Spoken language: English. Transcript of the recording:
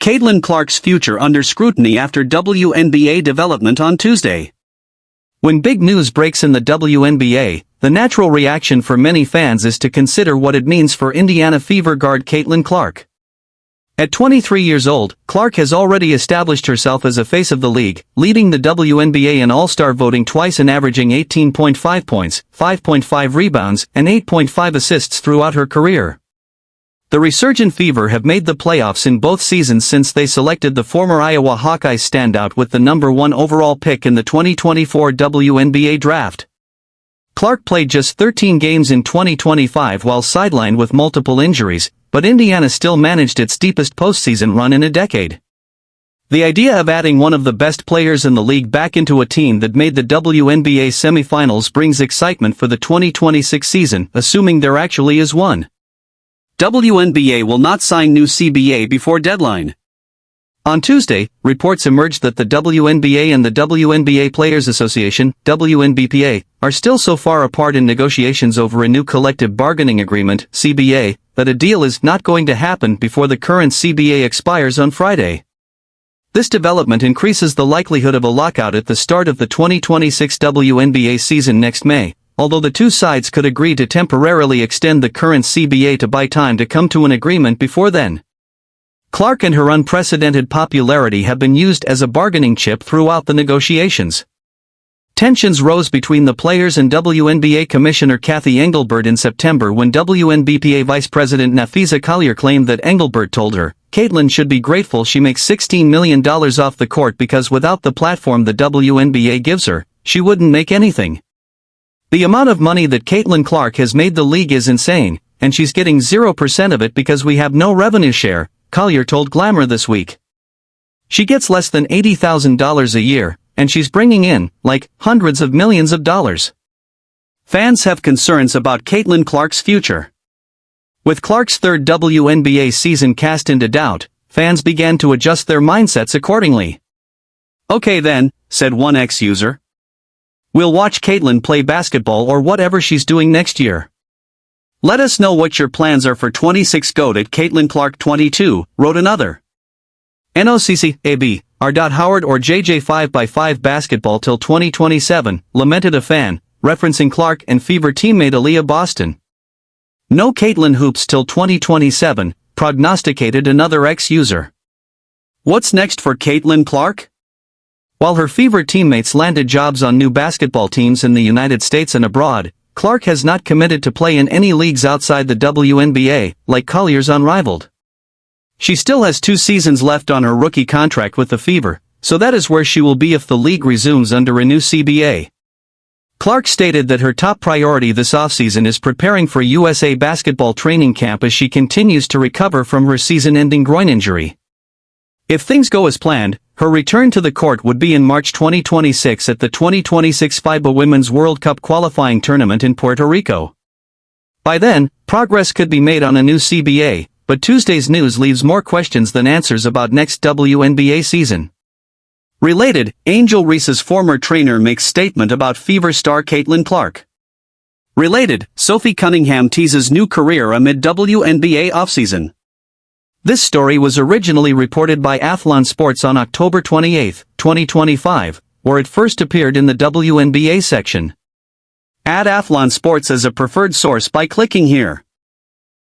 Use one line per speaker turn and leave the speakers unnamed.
Caitlin Clark's future under scrutiny after WNBA development on Tuesday. When big news breaks in the WNBA, the natural reaction for many fans is to consider what it means for Indiana Fever guard Caitlin Clark. At 23 years old, Clark has already established herself as a face of the league, leading the WNBA in All-Star voting twice and averaging 18.5 points, 5.5 rebounds, and 8.5 assists throughout her career. The resurgent Fever have made the playoffs in both seasons since they selected the former Iowa Hawkeyes standout with the number 1 overall pick in the 2024 WNBA draft. Clark played just 13 games in 2025 while sidelined with multiple injuries, but Indiana still managed its deepest postseason run in a decade. The idea of adding one of the best players in the league back into a team that made the WNBA semifinals brings excitement for the 2026 season, assuming there actually is one. WNBA will not sign new CBA before deadline. On Tuesday, reports emerged that the WNBA and the WNBA Players Association, WNBPA, are still so far apart in negotiations over a new collective bargaining agreement, CBA, that a deal is not going to happen before the current CBA expires on Friday. This development increases the likelihood of a lockout at the start of the 2026 WNBA season next May, although the two sides could agree to temporarily extend the current CBA to buy time to come to an agreement before then. Clark and her unprecedented popularity have been used as a bargaining chip throughout the negotiations. Tensions rose between the players and WNBA Commissioner Kathy Engelbert in September when WNBPA Vice President Nafisa Collier claimed that Engelbert told her, "Caitlin should be grateful she makes $16 million off the court because without the platform the WNBA gives her, she wouldn't make anything. The amount of money that Caitlin Clark has made the league is insane, and she's getting 0% of it because we have no revenue share," Collier told Glamour this week. "She gets less than $80,000 a year, and she's bringing in, like, hundreds of millions of dollars." Fans have concerns about Caitlin Clark's future. With Clark's third WNBA season cast into doubt, fans began to adjust their mindsets accordingly. "Okay then," said one ex-user. "We'll watch Caitlin play basketball or whatever she's doing next year. Let us know what your plans are for 26 GOAT at Caitlin Clark 22, wrote another. NOCCAB, R. Howard or JJ 5x5 basketball till 2027, lamented a fan, referencing Clark and Fever teammate Aaliyah Boston. No Caitlin hoops till 2027, prognosticated another ex-user. What's next for Caitlin Clark? While her Fever teammates landed jobs on new basketball teams in the United States and abroad, Clark has not committed to play in any leagues outside the WNBA, like Collier's unrivaled. She still has 2 seasons left on her rookie contract with the Fever, so that is where she will be if the league resumes under a new CBA. Clark stated that her top priority this offseason is preparing for USA basketball training camp as she continues to recover from her season-ending groin injury. If things go as planned, her return to the court would be in March 2026 at the 2026 FIBA Women's World Cup qualifying tournament in Puerto Rico. By then, progress could be made on a new CBA, but Tuesday's news leaves more questions than answers about next WNBA season. Related, Angel Reese's former trainer makes statement about Fever star Caitlin Clark. Related, Sophie Cunningham teases new career amid WNBA offseason. This story was originally reported by Athlon Sports on October 28, 2025, where it first appeared in the WNBA section. Add Athlon Sports as a preferred source by clicking here.